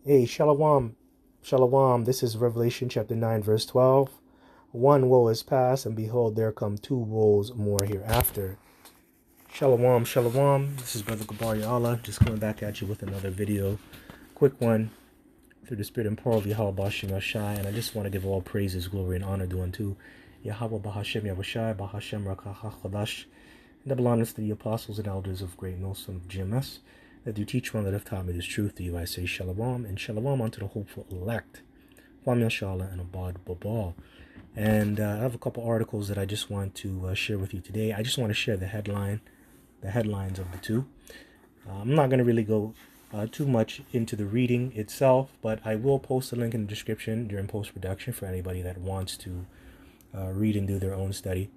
Hey, Shalom. Shalom. This is Revelation chapter 9, verse 12. One woe is past, and behold, there come two woes more hereafter. Shalom, shalom. This is Brother Gabar Allah, just coming back at you with another video. Quick one, through the spirit and power of Yahweh Bahashem Yashai, and I just want to give all praises, glory, and honor due unto Yahweh Bahashem Yahweh Bahashem Rakaha Chadash, and double honors to the apostles and elders of Great Millstone of GMS, that do teach one that have taught me this truth. To you I say shalom, and shalom unto the hopeful elect. Kwam Yashala and Abad Babal. And I have a couple articles that I just want to share with you today. I just want to share the headlines of the two. I'm not going to really go too much into the reading itself, but I will post a link in the description during post-production for anybody that wants to read and do their own study.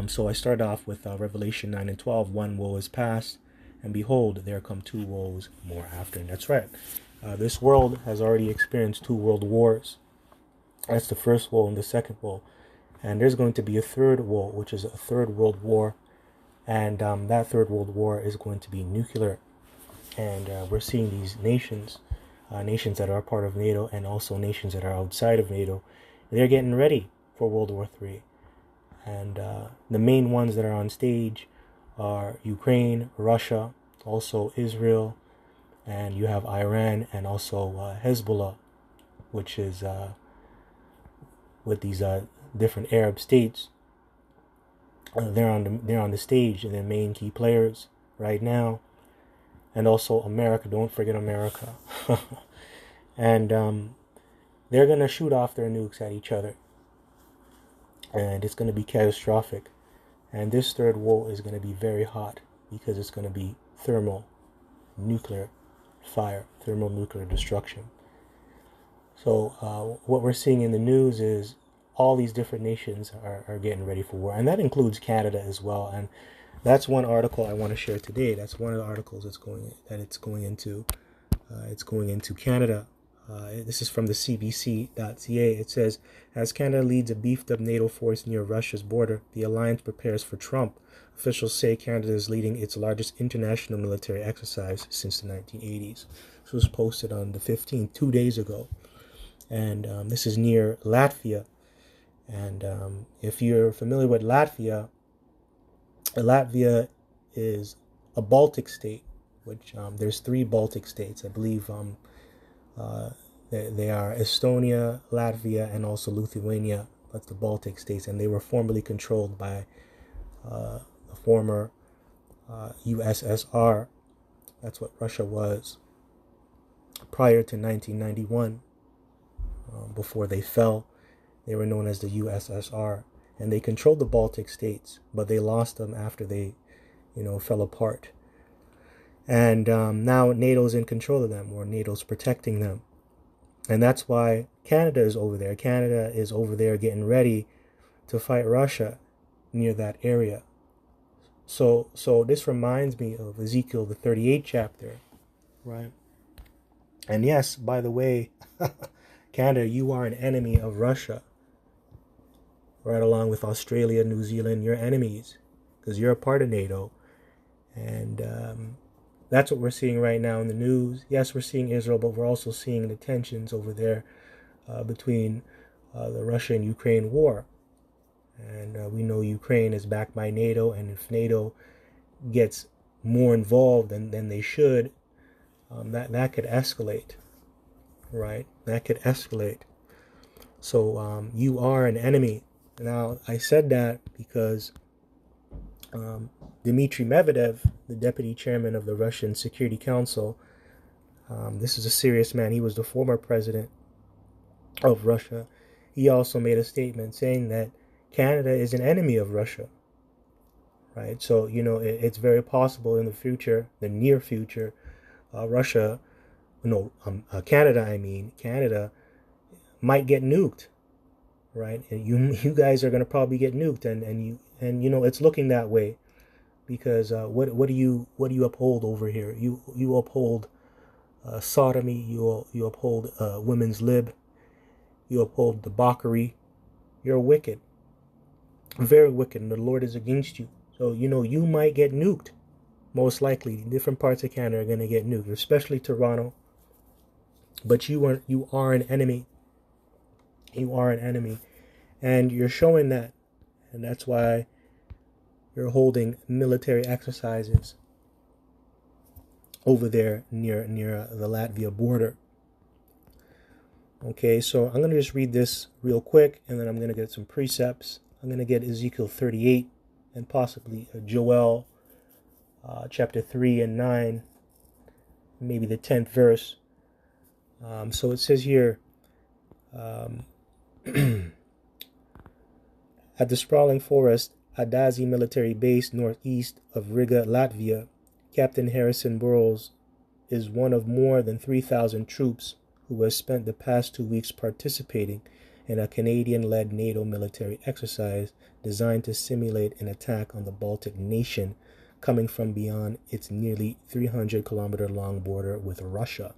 So I start off with Revelation 9 and 12. One woe is past, and behold, there come two woes more after. And that's right. This world has already experienced two world wars. That's the first woe and the second woe. And there's going to be a third woe, which is a third world war. And that third world war is going to be nuclear. And we're seeing these nations that are part of NATO and also nations that are outside of NATO. They're getting ready for World War III. And the main ones that are on stage are Ukraine, Russia, also Israel, and you have Iran, and also Hezbollah, which is with these different Arab states. They're on the stage, and they're main key players right now, and also America. Don't forget America, and they're gonna shoot off their nukes at each other, and it's gonna be catastrophic. And this third woe is going to be very hot because it's going to be thermonuclear fire, thermonuclear destruction. So what we're seeing in the news is all these different nations are getting ready for war. And that includes Canada as well. And that's one article I want to share today. That's one of the articles it's going into. It's going into Canada. This is from the CBC.ca. It says, as Canada leads a beefed-up NATO force near Russia's border, the alliance prepares for Trump. Officials say Canada is leading its largest international military exercise since the 1980s. This was posted on the 15th, 2 days ago. And this is near Latvia. And if you're familiar with Latvia, Latvia is a Baltic state, which there's 3 Baltic states, I believe. They are Estonia, Latvia, and also Lithuania. That's the Baltic states, and they were formerly controlled by the former USSR. That's what Russia was prior to 1991. Before they fell, they were known as the USSR, and they controlled the Baltic states, but they lost them after they, fell apart. And now NATO's in control of them, or NATO's protecting them. And that's why Canada is over there. Canada is over there getting ready to fight Russia near that area. So this reminds me of Ezekiel, the 38th chapter, right? And yes, by the way, Canada, you are an enemy of Russia. Right along with Australia, New Zealand, you're enemies because you're a part of NATO. And that's what we're seeing right now in the news. Yes, we're seeing Israel, but we're also seeing the tensions over there between the Russia and Ukraine war. And we know Ukraine is backed by NATO, and if NATO gets more involved than they should, that could escalate, right? That could escalate. So you are an enemy. Now, I said that because Dmitry Medvedev, the deputy chairman of the Russian Security Council, this is a serious man. He was the former president of Russia. He also made a statement saying that Canada is an enemy of Russia, right? So, it's very possible in the future, the near future, Canada might get nuked, right? And you guys are going to probably get nuked, and it's looking that way. Because what do you uphold over here? You uphold sodomy. You uphold women's lib. You uphold debauchery. You're wicked, very wicked, and the Lord is against you. So you might get nuked. Most likely, different parts of Canada are going to get nuked, especially Toronto. But you are an enemy. You are an enemy. And you're showing that. And that's why you're holding military exercises over there near the Latvia border. Okay, so I'm going to just read this real quick, and then I'm going to get some precepts. I'm going to get Ezekiel 38 and possibly Joel chapter 3 and 9, maybe the 10th verse. So it says here, at the sprawling forest Adazi military base northeast of Riga, Latvia, Captain Harrison Burroughs is one of more than 3,000 troops who has spent the past 2 weeks participating in a Canadian-led NATO military exercise designed to simulate an attack on the Baltic nation coming from beyond its nearly 300-kilometer-long border with Russia.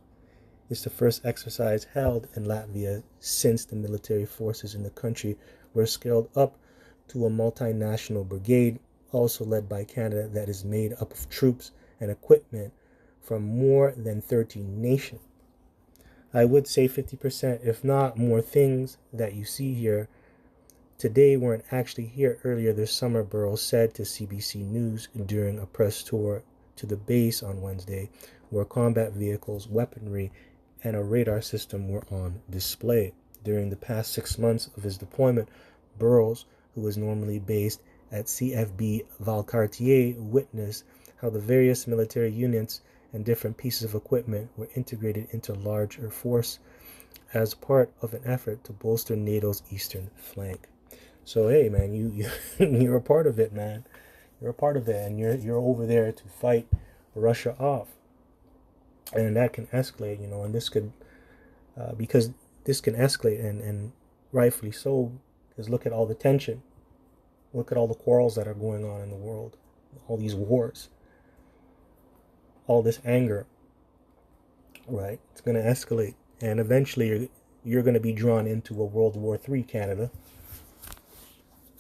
It's the first exercise held in Latvia since the military forces in the country were scaled up to a multinational brigade, also led by Canada, that is made up of troops and equipment from more than 30 nations. I would say 50%, if not more, things that you see here today weren't actually here earlier this summer, Burroughs said to CBC News during a press tour to the base on Wednesday, where combat vehicles, weaponry, and a radar system were on display. During the past 6 months of his deployment, Burroughs, who was normally based at CFB Valcartier, witnessed how the various military units and different pieces of equipment were integrated into a larger force as part of an effort to bolster NATO's eastern flank. So hey, man, you're a part of it, man. You're a part of it, and you're over there to fight Russia off, and that can escalate, and this could, because this can escalate, and rightfully so, because look at all the tension, look at all the quarrels that are going on in the world, all these wars, all this anger, right? It's going to escalate, and eventually you're going to be drawn into a World War III, Canada,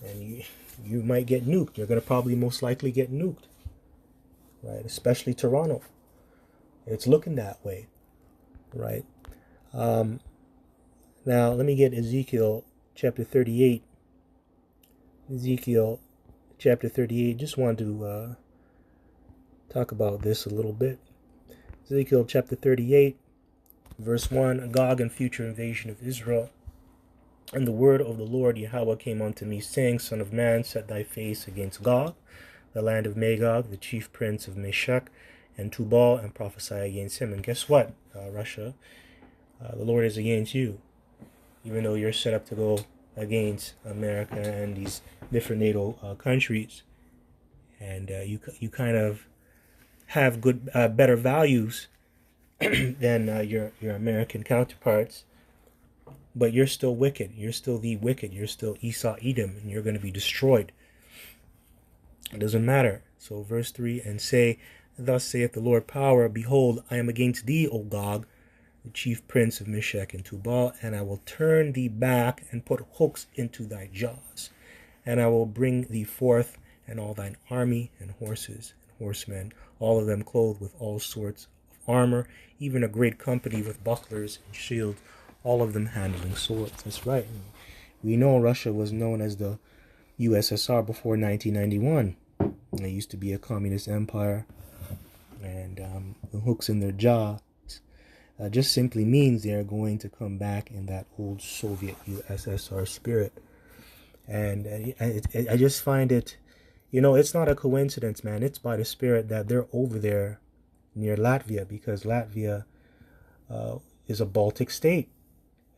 and you might get nuked. You're going to probably most likely get nuked, right? Especially Toronto. It's looking that way, right? Now, let me get Ezekiel chapter 38. Ezekiel chapter 38. Just wanted to talk about this a little bit. Ezekiel chapter 38, verse 1, Gog and future invasion of Israel. And the word of the Lord Yahweh came unto me, saying, Son of man, set thy face against Gog, the land of Magog, the chief prince of Meshech and Tubal, and prophesy against him. And guess what, Russia? The Lord is against you, even though you're set up to go against America and these different NATO countries. And you kind of have better values than your American counterparts, but you're still wicked. You're still the wicked. You're still Esau, Edom, and you're going to be destroyed. It doesn't matter. So verse 3, and say, Thus saith the Lord power, Behold, I am against thee, O Gog, the chief prince of Meshech and Tubal, and I will turn thee back and put hooks into thy jaws, and I will bring thee forth, and all thine army, and horses, and horsemen, all of them clothed with all sorts of armor, even a great company with bucklers and shields, all of them handling swords. That's right. We know Russia was known as the USSR before 1991. They used to be a communist empire, and the hooks in their jaws just simply means they are going to come back in that old Soviet USSR spirit. And I just find it, it's not a coincidence, man. It's by the spirit that they're over there near Latvia, because Latvia is a Baltic state,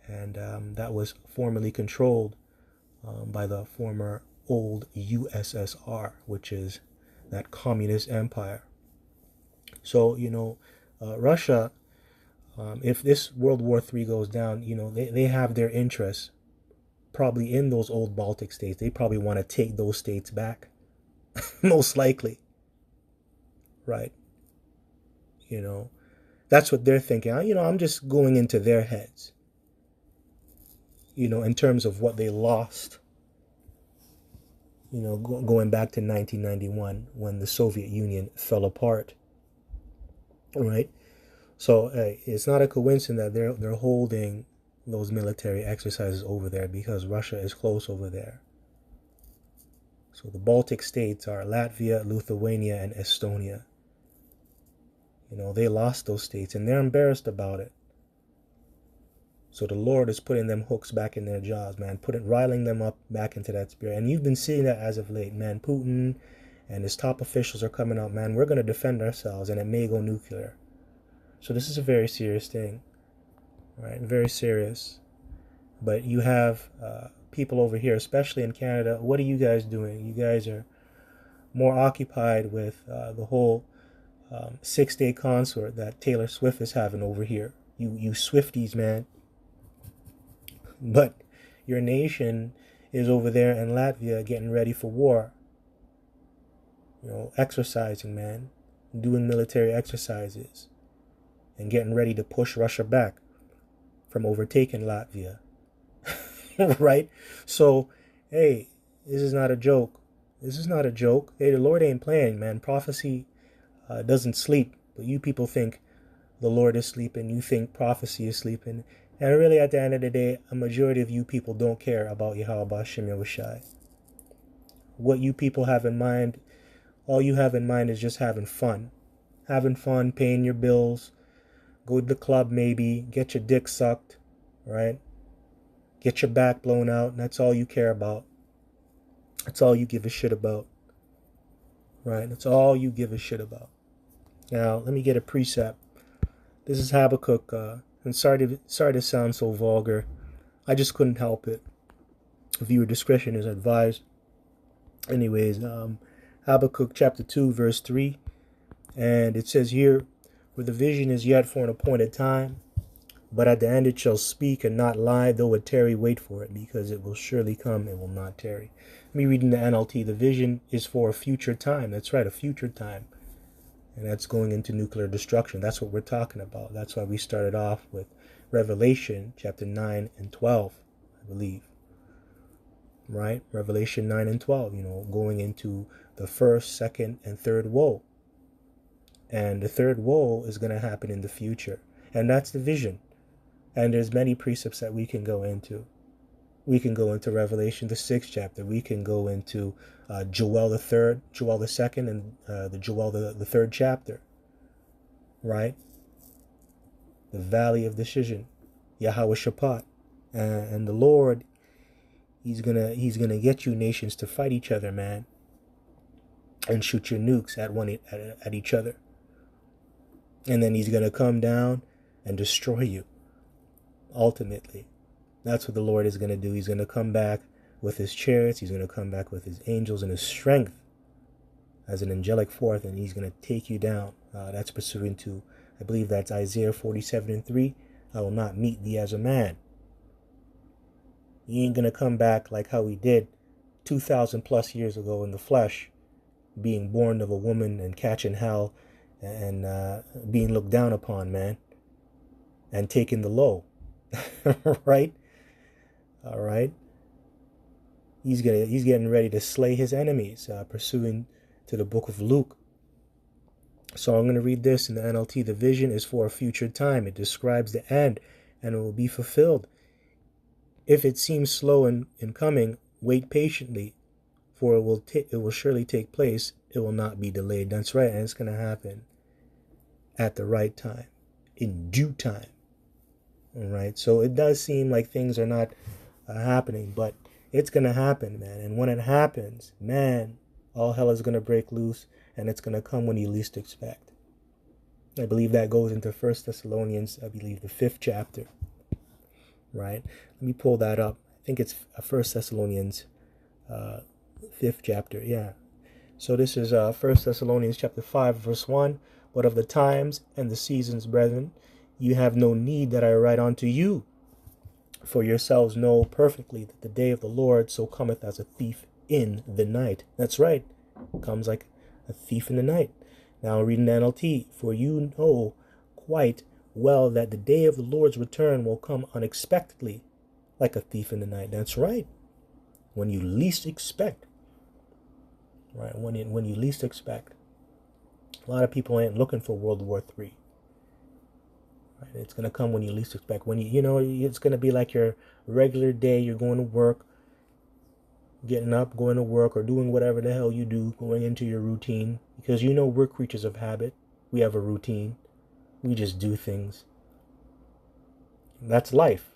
and that was formerly controlled by the former old USSR, which is that communist empire. So, Russia, if this World War III goes down, they have their interests probably in those old Baltic states. They probably want to take those states back, most likely, right? That's what they're thinking. I'm just going into their heads, in terms of what they lost, going back to 1991 when the Soviet Union fell apart, right? So it's not a coincidence that they're holding those military exercises over there, because Russia is close over there. So the Baltic states are Latvia, Lithuania, and Estonia. They lost those states and they're embarrassed about it. So the Lord is putting them hooks back in their jaws, man, riling them up back into that spirit. And you've been seeing that as of late, man. Putin and his top officials are coming out, man. We're going to defend ourselves, and it may go nuclear. So this is a very serious thing, right? Very serious. But you have people over here, especially in Canada. What are you guys doing? You guys are more occupied with the whole 6-day concert that Taylor Swift is having over here. You Swifties, man. But your nation is over there in Latvia getting ready for war. Exercising, man. Doing military exercises. And getting ready to push Russia back from overtaking Latvia. Right? So, hey, this is not a joke. This is not a joke. Hey, the Lord ain't playing, man. Prophecy doesn't sleep. But you people think the Lord is sleeping. You think prophecy is sleeping. And really, at the end of the day, a majority of you people don't care about Yahweh Hashem Yahushai. What you people have in mind, all you have in mind is just having fun. Having fun, paying your bills, go to the club maybe, get your dick sucked, right? Get your back blown out, and that's all you care about. That's all you give a shit about, right? That's all you give a shit about. Now, let me get a precept. This is Habakkuk, and sorry to sound so vulgar. I just couldn't help it. Viewer discretion is advised. Anyways, Habakkuk chapter 2, verse 3. And it says here, "For the vision is yet for an appointed time, but at the end it shall speak and not lie, though it tarry, wait for it, because it will surely come, it will not tarry." Let me read in the NLT. The vision is for a future time. That's right, a future time. And that's going into nuclear destruction. That's what we're talking about. That's why we started off with Revelation chapter 9 and 12, I believe. Right? Revelation 9 and 12, going into the first, second, and third woe. And the third woe is going to happen in the future. And that's the vision. And there's many precepts that we can go into. We can go into Revelation, the 6th chapter. We can go into Joel the 3rd, Joel the 2nd, and the Joel the 3rd chapter. Right? The Valley of Decision. Yahweh Shaphat. And the Lord, He's gonna get you nations to fight each other, man. And shoot your nukes at each other. And then He's gonna come down and destroy you. Ultimately. That's what the Lord is going to do. He's going to come back with His chariots. He's going to come back with His angels and His strength as an angelic force, and He's going to take you down. That's pursuant to, I believe that's Isaiah 47 and 3. I will not meet thee as a man. He ain't going to come back like how He did 2,000 plus years ago in the flesh, being born of a woman and catching hell and being looked down upon, man, and taking the low. Right? All right. He's getting ready to slay His enemies, pursuing to the book of Luke. So I'm going to read this in the NLT. The vision is for a future time. It describes the end, and it will be fulfilled. If it seems slow in coming, wait patiently, for it will surely take place. It will not be delayed. That's right, and it's going to happen at the right time, in due time. All right. So it does seem like things are not happening, but it's going to happen, man. And when it happens, man, all hell is going to break loose, and it's going to come when you least expect. I believe that goes into 1 Thessalonians, I believe the 5th chapter. Right? Let me pull that up. I think it's 1 Thessalonians 5th chapter. Yeah. So this is 1 Thessalonians chapter 5, verse 1. "But of the times and the seasons, brethren, you have no need that I write unto you. For yourselves know perfectly that the day of the Lord so cometh as a thief in the night." That's right. It comes like a thief in the night. Now reading the NLT. "For you know quite well that the day of the Lord's return will come unexpectedly, like a thief in the night." That's right. When you least expect. Right? When you least expect. A lot of people ain't looking for World War III. It's going to come when you least expect. When it's going to be like your regular day. You're going to work, getting up, going to work, or doing whatever the hell you do, going into your routine. Because we're creatures of habit. We have a routine. We just do things. That's life.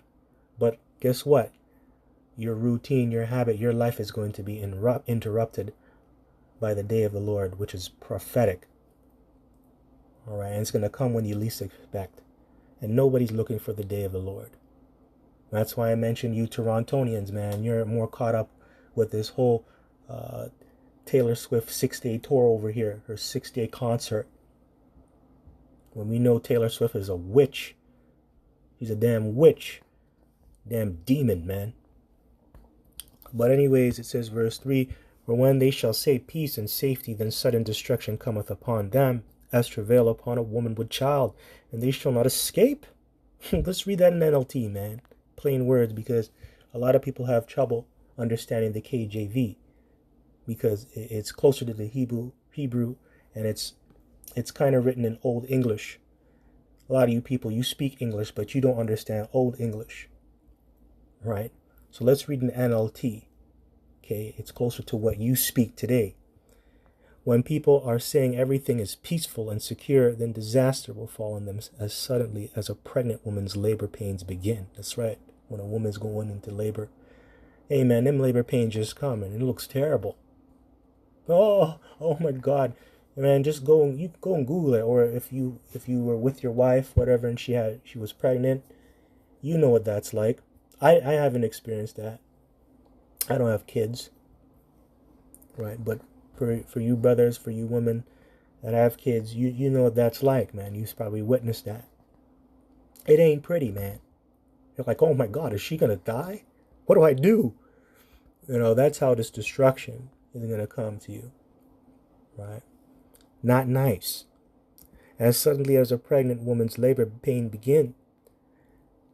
But guess what? Your routine, your habit, your life is going to be interrupted by the day of the Lord, which is prophetic. All right, and it's going to come when you least expect. And nobody's looking for the day of the Lord. That's why I mentioned you Torontonians, man. You're more caught up with this whole Taylor Swift 6-day tour over here, her 6-day concert. When we know Taylor Swift is a witch. She's a damn witch. Damn demon, man. But anyways, it says verse 3, for when they shall say peace and safety, then sudden destruction cometh upon them, as travail upon a woman with child, and they shall not escape. Let's read that in NLT, man. Plain words, because a lot of people have trouble understanding the KJV, because it's closer to the Hebrew, and it's kind of written in Old English. A lot of you people, you speak English, but you don't understand Old English, right? So let's read in NLT. Okay, it's closer to what you speak today. When people are saying everything is peaceful and secure, then disaster will fall on them as suddenly as a pregnant woman's labor pains begin. That's right. When a woman's going into labor. Hey man, them labor pains just come and it looks terrible. Oh my God. Man, just go and Google it. Or if you were with your wife, whatever, and she was pregnant, you know what that's like. I haven't experienced that. I don't have kids. Right, but for you brothers, for you women that have kids, you know what that's like, man. You've probably witnessed that. It ain't pretty, man. You're like, oh my God, is she gonna die? What do I do? That's how this destruction is gonna come to you. Right? Not nice. As suddenly as a pregnant woman's labor pain begin,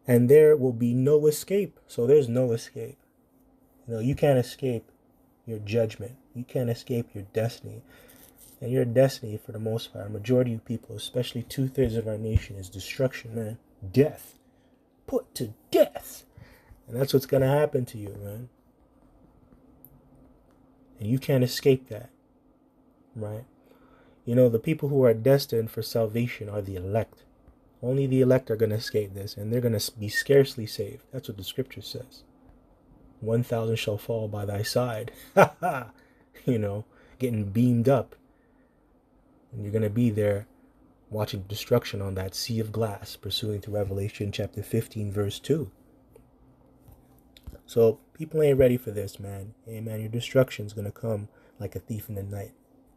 and there will be no escape. So there's no escape. You can't escape your judgment. You can't escape your destiny. And your destiny, for the most part, a majority of people, especially 2/3 of our nation, is destruction, man. Death. Put to death. And that's what's going to happen to you, man. And you can't escape that. Right? The people who are destined for salvation are the elect. Only the elect are going to escape this, and they're going to be scarcely saved. That's what the scripture says. 1,000 shall fall by thy side. Ha ha! Getting beamed up. And you're going to be there watching destruction on that sea of glass, pursuing to Revelation chapter 15, verse 2. So people ain't ready for this, man. Hey, man, your destruction's going to come like a thief in the night.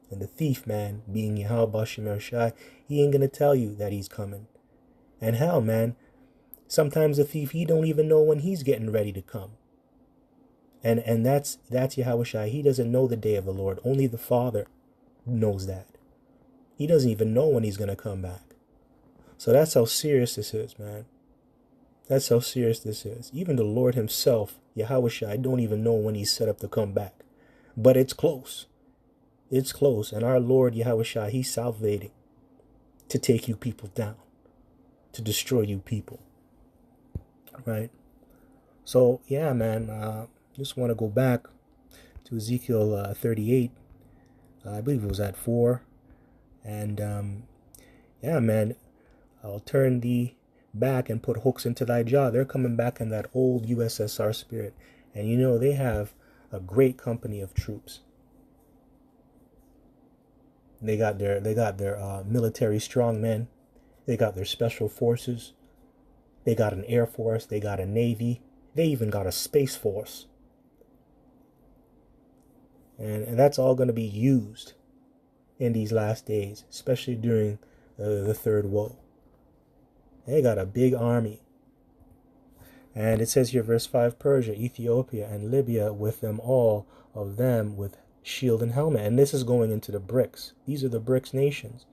And the thief, man, being Yahweh Shem Shai, he ain't going to tell you that he's coming. And hell, man, sometimes the thief, he don't even know when he's getting ready to come. And that's Yahweh Shai. He doesn't know the day of the Lord. Only the Father knows that. He doesn't even know when he's going to come back. So that's how serious this is, man. That's how serious this is. Even the Lord himself, Yahweh Shai, don't even know when he's set up to come back. But it's close. It's close. And our Lord, Yahweh Shai, he's salivating to take you people down, to destroy you people. Right? So, yeah, man, just want to go back to Ezekiel 38. I believe it was at 4. And, yeah, man, I'll turn thee back and put hooks into thy jaw. They're coming back in that old USSR spirit. And, they have a great company of troops. They got their military strongmen. They got their special forces. They got an air force. They got a navy. They even got a space force. And that's all going to be used in these last days, especially during the third woe. They got a big army. And it says here, verse 5, Persia, Ethiopia, and Libya, with them all of them with shield and helmet. And this is going into the BRICS. These are the BRICS nations.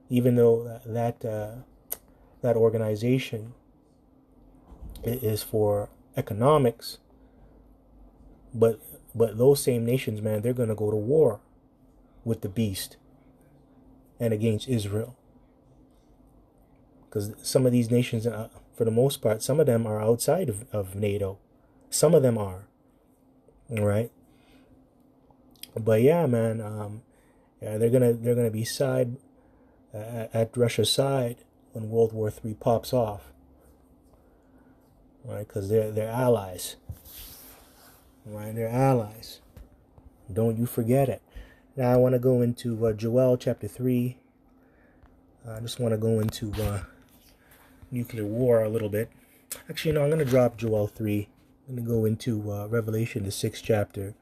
Even though that organization is for economics, but those same nations, man, they're going to go to war with the beast and against Israel. Because some of these nations, for the most part, some of them are outside of NATO. Some of them are. All right. But yeah, man, yeah, they're gonna be side at Russia's side when World War III pops off, right? Because they're allies, right? They're allies. Don't you forget it. Now I want to go into Joel chapter 3. I just want to go into nuclear war a little bit. Actually, no, I'm going to drop Joel 3. I'm going to go into Revelation, the 6th chapter.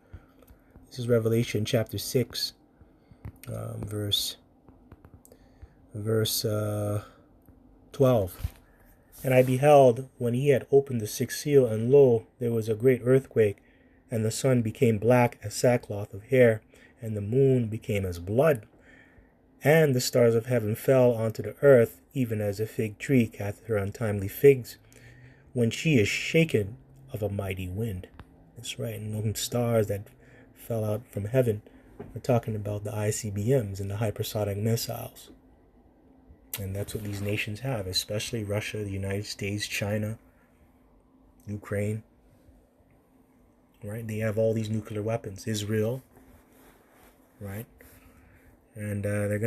This is Revelation chapter 6, verse 12. And I beheld when he had opened the sixth seal, and lo, there was a great earthquake, and the sun became black as sackcloth of hair, and the moon became as blood, and the stars of heaven fell onto the earth, even as a fig tree catcheth her untimely figs, when she is shaken of a mighty wind. That's right, and those stars that fell out from heaven, we're talking about the ICBMs and the hypersonic missiles. And that's what these nations have, especially Russia, the United States, China, Ukraine. Right? They have all these nuclear weapons. Israel, right? And they're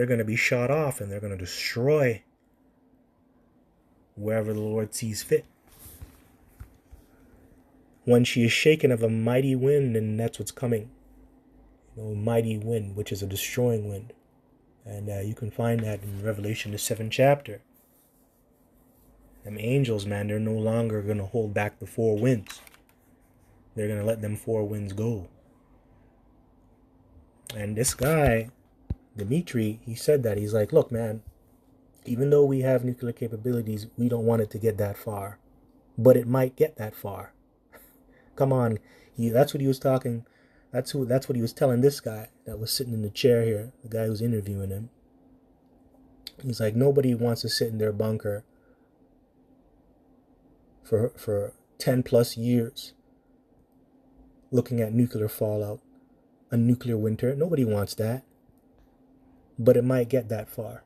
gonna be shot off, and they're gonna destroy wherever the Lord sees fit. When she is shaken of a mighty wind, and that's what's coming. Mighty wind, which is a destroying wind. And you can find that in Revelation, the 7th chapter. Them angels, man, they're no longer going to hold back the four winds. They're going to let them four winds go. And this guy, Dmitry, he said that. He's like, look, man, even though we have nuclear capabilities, we don't want it to get that far. But it might get that far. Come on. That's what he was talking. That's what he was telling this guy that was sitting in the chair here, the guy who's interviewing him. He's like, nobody wants to sit in their bunker for 10 plus years looking at nuclear fallout, a nuclear winter. Nobody wants that. But it might get that far.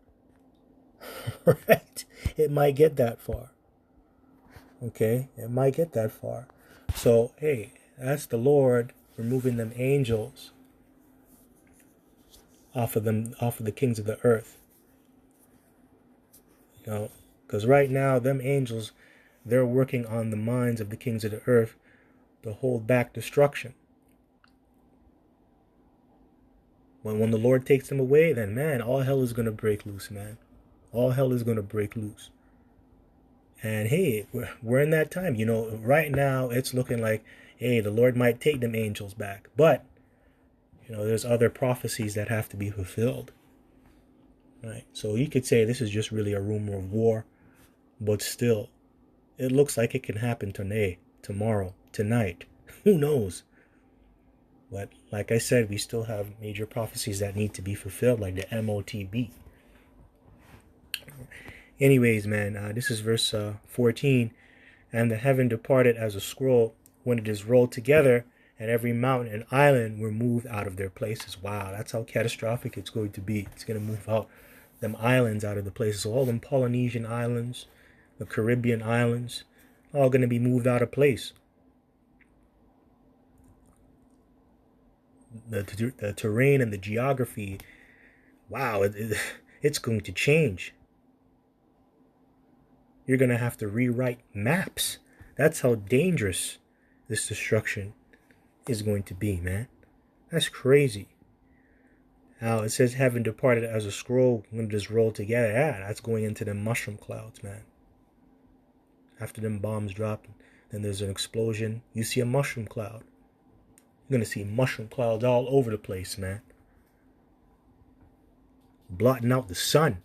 Right? It might get that far. Okay? It might get that far. So, hey, that's the Lord removing them angels off of the kings of the earth. Because right now, them angels, they're working on the minds of the kings of the earth to hold back destruction. When the Lord takes them away, then, man, all hell is going to break loose, man. All hell is going to break loose. And, hey, we're in that time. Right now, it's looking like, hey, the Lord might take them angels back. But, there's other prophecies that have to be fulfilled. Right? So you could say this is just really a rumor of war. But still, it looks like it can happen today, tomorrow, tonight. Who knows? But like I said, we still have major prophecies that need to be fulfilled, like the MOTB. Anyways, man, this is verse 14. And the heaven departed as a scroll when it is rolled together, and every mountain and island were moved out of their places. Wow, that's how catastrophic it's going to be. It's going to move out them islands out of the places. So all them Polynesian islands, the Caribbean islands, all going to be moved out of place. The terrain and the geography, wow, it's going to change. You're going to have to rewrite maps. That's how dangerous this destruction is going to be, man. That's crazy. Now, it says heaven departed as a scroll when it is rolled together. Yeah, that's going into them mushroom clouds, man. After them bombs drop, then there's an explosion. You see a mushroom cloud. You're going to see mushroom clouds all over the place, man. Blotting out the sun.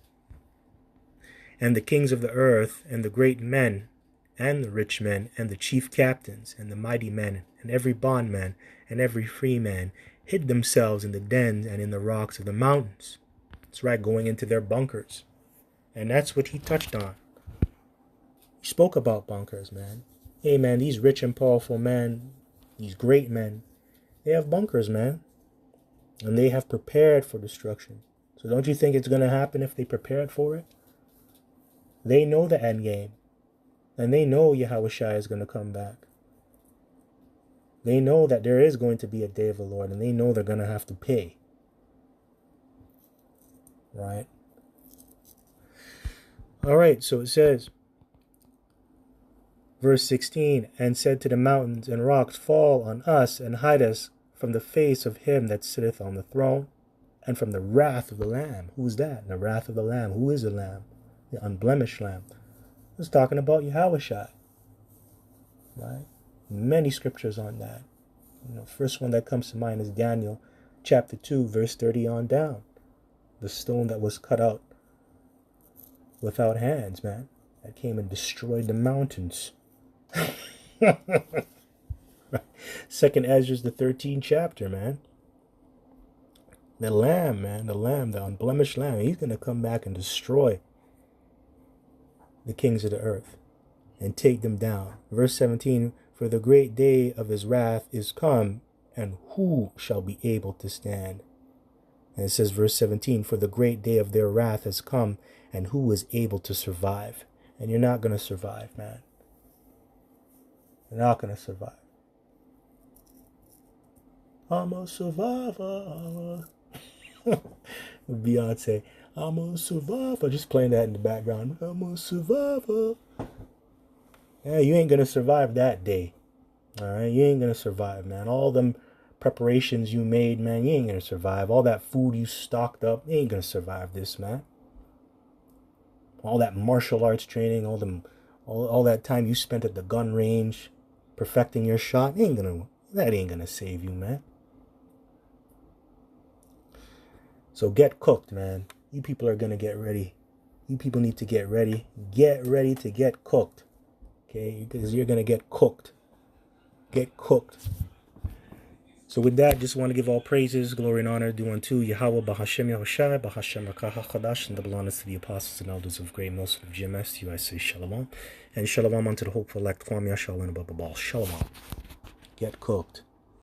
And the kings of the earth, and the great men, and the rich men, and the chief captains, and the mighty men, and every bondman, and every free man, hid themselves in the dens and in the rocks of the mountains. That's right, going into their bunkers. And that's what he touched on. He spoke about bunkers, man. Hey, man, these rich and powerful men, these great men, they have bunkers, man. And they have prepared for destruction. So don't you think it's going to happen if they prepared for it? They know the end game. And they know Yahushua is going to come back. They know that there is going to be a day of the Lord, and they know they're going to have to pay. Right? All right, so it says, verse 16, and said to the mountains and rocks, fall on us and hide us from the face of him that sitteth on the throne and from the wrath of the Lamb. Who's that? The wrath of the Lamb. Who is the Lamb? The unblemished Lamb. It's talking about Yahushua. Right? Many scriptures on that. First one that comes to mind is Daniel chapter 2, verse 30 on down. The stone that was cut out without hands, man. That came and destroyed the mountains. Second Ezra's the 13th chapter, man. The Lamb, man. The Lamb, the unblemished Lamb. He's going to come back and destroy the kings of the earth and take them down. Verse 17, for the great day of his wrath is come, and who shall be able to stand? And it says, verse 17, for the great day of their wrath has come, and who is able to survive? And you're not going to survive, man. You're not going to survive. I'm a survivor. Beyonce, I'm a survivor. Just playing that in the background. I'm a survivor. Yeah, you ain't going to survive that day. All right? You ain't going to survive, man. All them preparations you made, man, you ain't going to survive. All that food you stocked up, you ain't going to survive this, man. All that martial arts training, all that time you spent at the gun range perfecting your shot, that ain't going to save you, man. So get cooked, man. You people are going to get ready. You people need to get ready. Get ready to get cooked. Okay? Because you're going to get cooked. Get cooked. So with that, just want to give all praises, glory, and honor due unto Yahweh, Bahashem Yahushua, Bahashem Rakaha Chadash, and the belongings to the apostles and elders of Great Millstone of GMS. To you I say Shalom. And Shalom unto the hopeful elect, Kwame Yashal and above all. Shalom. Get cooked.